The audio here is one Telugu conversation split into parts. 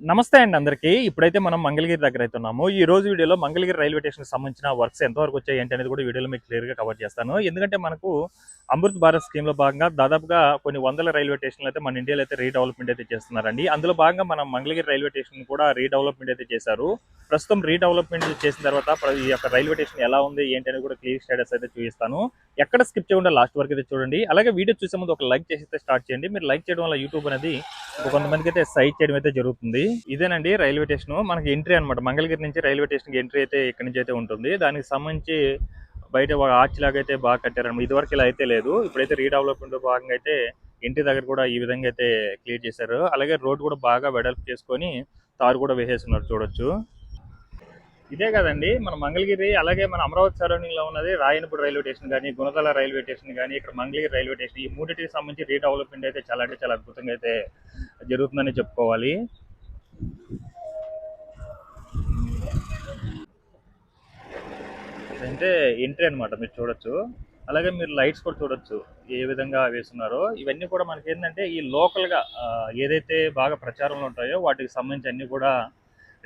నమస్తే అండి అందరికీ. ఇప్పుడైతే మనం మంగళగిరి దగ్గర అయితే ఉన్నాము. ఈ రోజు వీడియోలో మంగళగిరి రైల్వే స్టేషన్‌కి సంబంధించిన వర్క్స్ ఎంతవరకు వచ్చాయి ఏంటి అనేది కూడా వీడియోలో మీకు క్లియర్‌గా కవర్ చేస్తాను. ఎందుకంటే మనకు అమృత్ భారత్ స్కీమ్‌లో భాగంగా దాదాపుగా కొన్ని వందల రైల్వే స్టేషన్‌లు అయితే మన ఇండియాలో అయితే రీడెవలప్‌మెంట్ అయితే చేస్తున్నారండి. అందులో భాగంగా మనం మంగళగిరి రైల్వే స్టేషన్ కూడా రీడెవలప్‌మెంట్ అయితే చేశారు. ప్రస్తుతం రీడెవలప్‌మెంట్ చేసిన తర్వాత ఈ యొక్క రైల్వే స్టేషన్ ఎలా ఉంది ఏంటి అనేది కూడా క్లియర్ స్టేటస్ అయితే చూపిస్తాను. ఎక్కడ స్కిప్ చేయకుండా లాస్ట్ వరకు అయితే చూడండి. అలాగే వీడియో చూసే ముందు ఒక లైక్ చేసి స్టార్ట్ చేయండి. మీరు లైక్ చేయడం వల్ల యూట్యూబ్ అనేది కొంతమందికి అయితే సైట్ చేయడం అయితే జరుగుతుంది. ఇదేనండి రైల్వే స్టేషన్. మనకి ఎంట్రీ అనమాట. మంగళగిరి నుంచి రైల్వే స్టేషన్కి ఎంట్రీ అయితే ఇక్కడి నుంచి అయితే ఉంటుంది. దానికి సంబంధించి బయట ఒక ఆర్చ్ లాగా అయితే బాగా కట్టారనమాట. ఇదివరకు ఇలా అయితే లేదు. ఇప్పుడైతే రీడెవలప్మెంట్ భాగంగా అయితే ఇంటి దగ్గర కూడా ఈ విధంగా అయితే క్లియర్ చేశారు. అలాగే రోడ్ కూడా బాగా వెడల్పు చేసుకొని తారు కూడా వేసేస్తున్నారు చూడొచ్చు. ఇదే కదండి మన మంగళగిరి. అలాగే మన అమరావతి సరౌండింగ్ లో ఉన్నది రాయనపూడి రైల్వే స్టేషన్ కానీ, గుణదల రైల్వే స్టేషన్ కానీ, ఇక్కడ మంగళగిరి రైల్వే స్టేషన్, ఈ మూడింటికి సంబంధించి రీడెవలప్మెంట్ అయితే చాలా అంటే చాలా అద్భుతంగా అయితే జరుగుతుందని చెప్పుకోవాలి. అంటే ఎంట్రీ అనమాట మీరు చూడొచ్చు. అలాగే మీరు లైట్స్ కూడా చూడొచ్చు ఏ విధంగా వేస్తున్నారో. ఇవన్నీ కూడా మనకి ఏంటంటే ఈ లోకల్గా ఏదైతే బాగా ప్రచారంలో ఉంటాయో వాటికి సంబంధించి అన్ని కూడా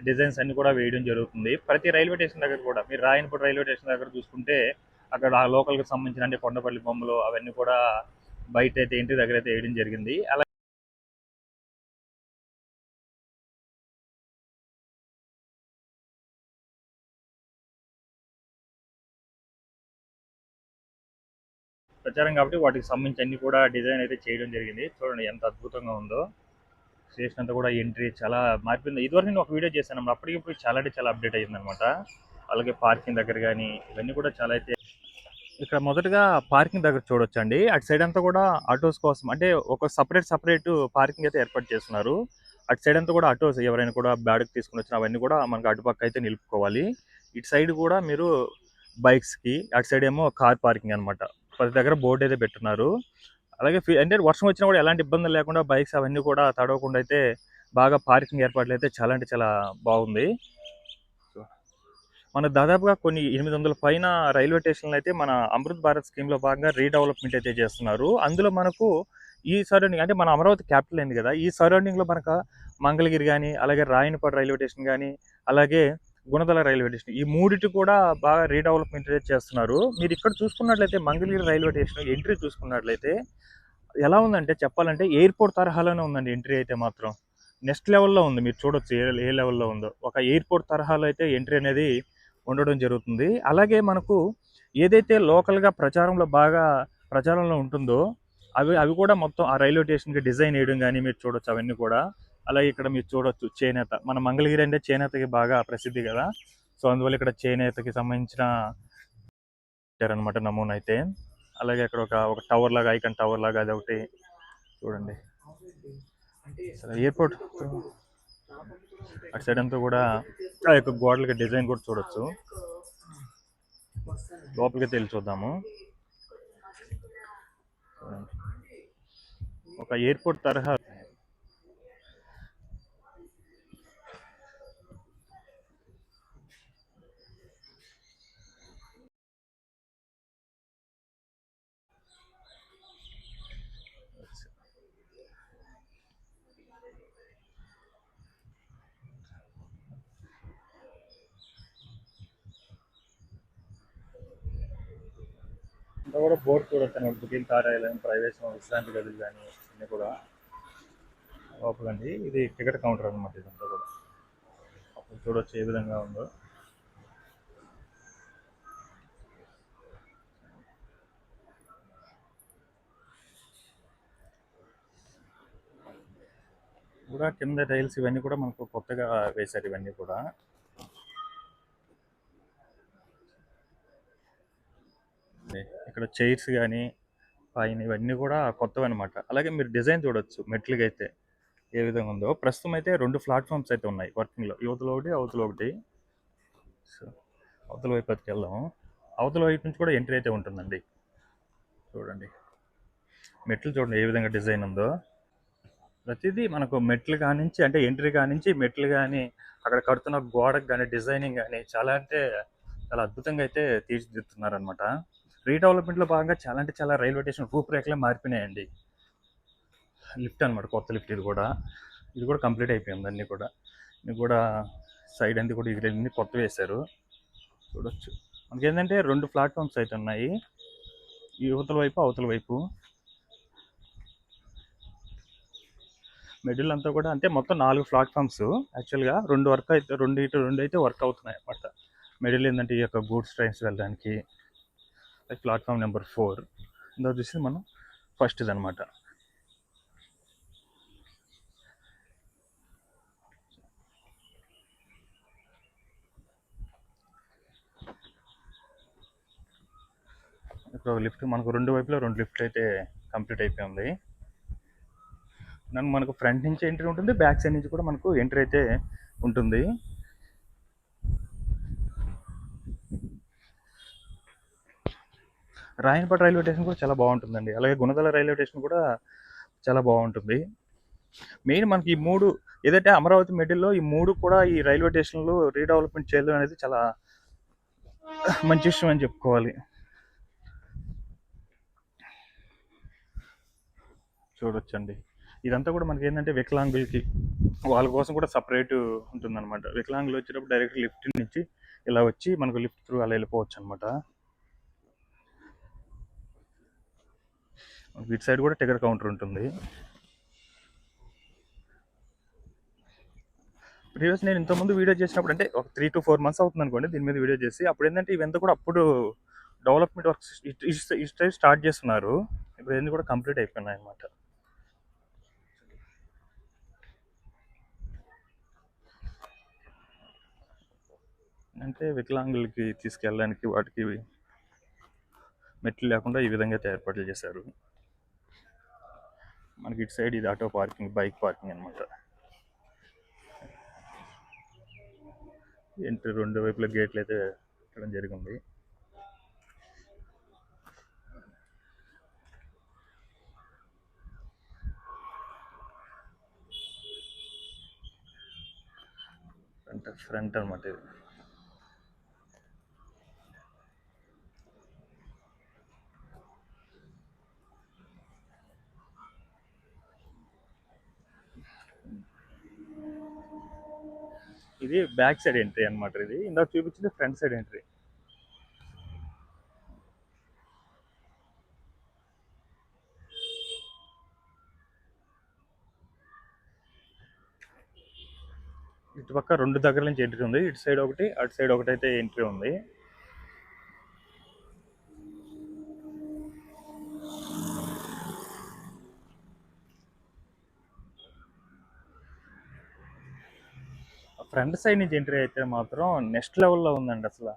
డిజైన్స్ అన్ని కూడా వేయడం జరుగుతుంది. ప్రతి రైల్వే స్టేషన్ దగ్గర కూడా మీరు రాయనపూడి రైల్వే స్టేషన్ దగ్గర చూసుకుంటే అక్కడ ఆ లోకల్కి సంబంధించిన అంటే కొండపల్లి బొమ్మలు అవన్నీ కూడా బయట అయితే ఇంటి దగ్గర అయితే వేయడం జరిగింది. అలా ప్రచారం కాబట్టి వాటికి సంబంధించి అన్ని కూడా డిజైన్ అయితే చేయడం జరిగింది. చూడండి ఎంత అద్భుతంగా ఉందో. స్టేషన్ అంతా కూడా ఎంట్రీ చాలా మారిపోయింది. ఇదివరకు నేను ఒక వీడియో చేశాను. అప్పటికి ఇప్పుడు చాలా అంటే చాలా అప్డేట్ అయ్యిందనమాట. అలాగే పార్కింగ్ దగ్గర కానీ ఇవన్నీ కూడా చాలా అయితే ఇక్కడ మొదటగా పార్కింగ్ దగ్గర చూడొచ్చండి. అటు సైడ్ అంతా కూడా ఆటోస్ కోసం అంటే ఒక సపరేట్ పార్కింగ్ అయితే ఏర్పాటు చేస్తున్నారు. అటు సైడ్ అంతా కూడా ఆటోస్ ఎవరైనా కూడా బ్యాడ్కి తీసుకుని వచ్చిన అవన్నీ కూడా మనకు అటుపక్క అయితే నిలుపుకోవాలి. ఇటు సైడ్ కూడా మీరు బైక్స్కి, అటు సైడ్ ఏమో కార్ పార్కింగ్ అనమాట. ప్రతి దగ్గర బోర్డు అయితే పెట్టున్నారు. అలాగే అంటే వర్షం వచ్చినా కూడా ఎలాంటి ఇబ్బందులు లేకుండా బైక్స్ అవన్నీ కూడా తడవకుండా అయితే బాగా పార్కింగ్ ఏర్పాట్లు అయితే చాలా అంటే చాలా బాగుంది. మన దాదాపుగా కొన్ని 800 పైన రైల్వే స్టేషన్లు అయితే మన అమృత్ భారత్ స్కీమ్లో భాగంగా రీడెవలప్మెంట్ అయితే చేస్తున్నారు. అందులో మనకు ఈ సరౌండింగ్ అంటే మన అమరావతి క్యాపిటల్ అయింది కదా, ఈ సరౌండింగ్లో మనకు మంగళగిరి కానీ, అలాగే రాయనపాడు రైల్వే స్టేషన్ కానీ, అలాగే గుణదల రైల్వే స్టేషన్, ఈ మూడిటి కూడా బాగా రీడెవలప్మెంట్ అయితే చేస్తున్నారు. మీరు ఇక్కడ చూసుకున్నట్లయితే మంగళగిరి రైల్వే స్టేషన్ ఎంట్రీ చూసుకున్నట్లయితే ఎలా ఉందంటే చెప్పాలంటే ఎయిర్పోర్ట్ తరహాలోనే ఉందండి ఎంట్రీ అయితే మాత్రం. నెక్స్ట్ లెవెల్లో ఉంది. మీరు చూడొచ్చు ఏ లెవెల్లో ఉందో. ఒక ఎయిర్పోర్ట్ తరహాలో అయితే ఎంట్రీ అనేది ఉండడం జరుగుతుంది. అలాగే మనకు ఏదైతే లోకల్గా ప్రచారంలో ఉంటుందో అవి అవి కూడా మొత్తం ఆ రైల్వే స్టేషన్కి డిజైన్ వేయడం కానీ మీరు చూడొచ్చు అవన్నీ కూడా. అలాగే ఇక్కడ మీరు చూడొచ్చు చేనేత. మన మంగళగిరి అంటే చేనేతకి బాగా ప్రసిద్ధి కదా. సో అందువల్ల ఇక్కడ చేనేతకి సంబంధించిన అనమాట నమూనా అయితే. అలాగే అక్కడ ఒక టవర్ లాగా, ఐకాన్ టవర్ లాగా అది ఒకటి చూడండి. ఎయిర్పోర్ట్ అటు సైడ్ అంతా కూడా ఆ యొక్క గోడలకి డిజైన్ కూడా చూడొచ్చు. లోపలికి వెళ్ళి చూద్దాము. ఒక ఎయిర్పోర్ట్ తరహా ఇంకా కూడా బోర్డు చూడొచ్చు. బుకింగ్ కార్యాలయం, ప్రవేశం, విశ్రాంతి గదులు కానీ అన్నీ కూడా లోపలండి. ఇది టికెట్ కౌంటర్ అనమాట. ఇదంతా కూడా అప్పుడు చూడొచ్చు ఏ విధంగా ఉందో. కూడా కింద టైల్స్ ఇవన్నీ కూడా మనకు కొత్తగా వేశారు ఇవన్నీ కూడా. ఇక్కడ చైర్స్ కానీ పైన ఇవన్నీ కూడా కొత్తవి అనమాట. అలాగే మీరు డిజైన్ చూడొచ్చు మెట్లుగా అయితే ఏ విధంగా ఉందో. ప్రస్తుతం అయితే 2 ప్లాట్ఫామ్స్ అయితే ఉన్నాయి వర్కింగ్లో. యువతలో ఒకటి, అవతల ఒకటి. సో అవతల వైపు అయితే వెళ్దాం. అవతల వైపు నుంచి కూడా ఎంట్రీ అయితే ఉంటుందండి. చూడండి మెట్లు చూడండి ఏ విధంగా డిజైన్ ఉందో. ప్రతిదీ మనకు మెట్లు కానించి అంటే ఎంట్రీ కానించి మెట్లు కానీ, అక్కడ కడుతున్న గోడకు కానీ డిజైనింగ్ కానీ చాలా అంటే చాలా అద్భుతంగా అయితే తీర్చిదిద్దుతున్నారనమాట. రీడెవలప్మెంట్లో భాగంగా చాలా అంటే చాలా రైల్వే స్టేషన్ రూపురేఖలే మారిపోయినాయండి. లిఫ్ట్ అనమాట, కొత్త లిఫ్ట్ ఇది కూడా కంప్లీట్ అయిపోయింది అన్నీ కూడా. ఇది కూడా సైడ్ అంతా కూడా ఎగిరింది, కొత్త వేశారు చూడొచ్చు. మనకేంటంటే 2 ప్లాట్ఫామ్స్ అయితే ఉన్నాయి, ఈ యువతల వైపు అవతల వైపు. మిడిల్ అంతా కూడా అంటే మొత్తం 4 ప్లాట్ఫామ్స్. యాక్చువల్గా 2 వర్క్ అయితే 2 ఇటు 2 అయితే వర్క్ అవుతున్నాయి అన్నమాట. మిడిల్ ఏంటంటే ఈ యొక్క గూడ్స్ ట్రైన్స్ వెళ్ళడానికి ప్లాట్ఫామ్ నెంబర్ 4. ఇందులో చూసి మనం ఫస్ట్ది అనమాట. ఇప్పుడు లిఫ్ట్ మనకు 2 వైపులో 2 లిఫ్ట్లు అయితే కంప్లీట్ అయిపోయింది. మనకు ఫ్రంట్ నుంచి ఎంట్రీ ఉంటుంది, బ్యాక్ సైడ్ నుంచి కూడా మనకు ఎంట్రీ అయితే ఉంటుంది. రాయనపేట రైల్వే స్టేషన్ కూడా చాలా బాగుంటుందండి. అలాగే గుణదల రైల్వే స్టేషన్ కూడా చాలా బాగుంటుంది. మెయిన్ మనకి ఈ 3 ఏదైతే అమరావతి మిడిల్లో ఈ 3 కూడా ఈ రైల్వే స్టేషన్లు రీడెవలప్మెంట్ చేయడం అనేది చాలా మంచి విషయం అని చెప్పుకోవాలి. చూడొచ్చండి, ఇదంతా కూడా మనకి ఏంటంటే వికలాంగులకి వాళ్ళ కోసం కూడా సపరేట్ ఉంటుందన్నమాట. వికలాంగులు వచ్చేటప్పుడు డైరెక్ట్ లిఫ్ట్ నుంచి ఇలా వచ్చి మనకు లిఫ్ట్ త్రూ అలా వెళ్ళిపోవచ్చు అనమాట. ఇటు సైడ్ కూడా టికెట్ కౌంటర్ ఉంటుంది. ప్రీవియస్ నేను ఇంతకుముందు వీడియో చేసినప్పుడు అంటే ఒక 3 to 4 months అవుతుంది అనుకోండి దీని మీద వీడియో చేసి. అప్పుడు ఏంటంటే ఇవంతా కూడా అప్పుడు డెవలప్మెంట్ వర్క్స్ ఇటు స్టార్ట్ చేస్తున్నారు. ఇప్పుడు ఇవన్నీ కూడా కంప్లీట్ అయిపోయినాయి అనమాట. అంటే వికలాంగులకి తీసుకెళ్ళడానికి వాటికి మెట్లు లేకుండా ఈ విధంగా అయితే ఏర్పాట్లు చేశారు. మనకి ఇటు సైడ్ ఇది ఆటో పార్కింగ్, బైక్ పార్కింగ్ అనమాట. ఎంట్రీ 2 వైపుల గేట్లు అయితే పెట్టడం జరిగింది. ఫ్రంట్ అనమాట ఇది. ఇది బ్యాక్ సైడ్ ఎంట్రీ అనమాట. ఇది ఇందాక చూపించింది ఫ్రంట్ సైడ్ ఎంట్రీ. ఇటు పక్క 2 దగ్గర నుంచి ఎంట్రీ ఉంది, ఇటు సైడ్ ఒకటి అటు సైడ్ ఒకటి అయితే ఎంట్రీ ఉంది. ఫ్రంట్ సైడ్ నుంచి ఎంట్రీ అయితే మాత్రం నెక్స్ట్ లెవెల్లో ఉందండి అసలు.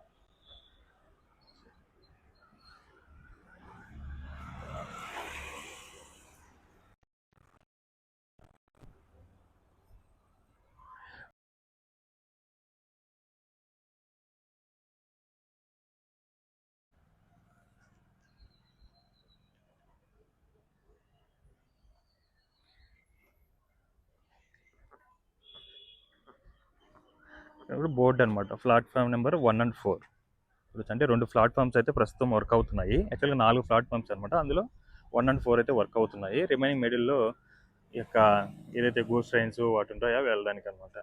ఇప్పుడు బోర్డు అనమాట, ప్లాట్ఫామ్ నెంబర్ 1 and 4. అంటే 2 ప్లాట్ఫామ్స్ అయితే ప్రస్తుతం వర్క్ అవుతున్నాయి. యాక్చువల్గా 4 ప్లాట్ఫామ్స్ అనమాట. అందులో 1 and 4 అయితే వర్క్ అవుతున్నాయి. రిమైనింగ్ మిడిల్లో ఈ యొక్క ఏదైతే గూడ్స్ ట్రైన్స్ వాటి ఉంటాయో వెళ్ళడానికి అనమాట.